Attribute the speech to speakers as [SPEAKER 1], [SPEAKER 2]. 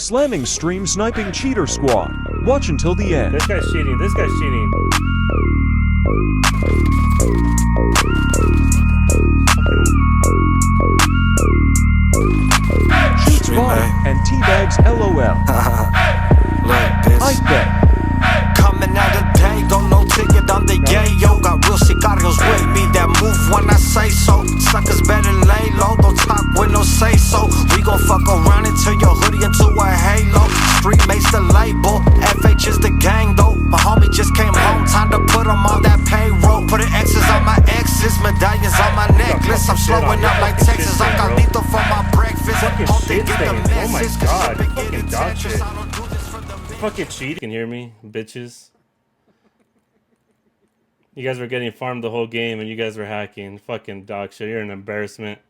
[SPEAKER 1] Slamming stream sniping cheater squad. Watch until the end.
[SPEAKER 2] This guy's cheating. This guy's cheating.
[SPEAKER 1] Shoots bomb and teabags LOL. I bet.
[SPEAKER 3] Coming out of day, got no ticket on the yayo. Got real sicarios with me that move when I say so. Suckers better lay low, don't talk with no say so. We gon' fuck around and turn your hoodie into a halo. Street makes the label, FH is the gang though. My homie just came home, time to put him on that payroll. Putting X's on my X's, medallions on my necklace. I'm slowing up like Texas, I got lethal for my breakfast. Hope they get the message.
[SPEAKER 2] Oh my god, fucking dog shit. Fucking cheat. You can hear me, bitches. You guys were getting farmed the whole game and you guys were hacking. Fucking dog shit. You're an embarrassment.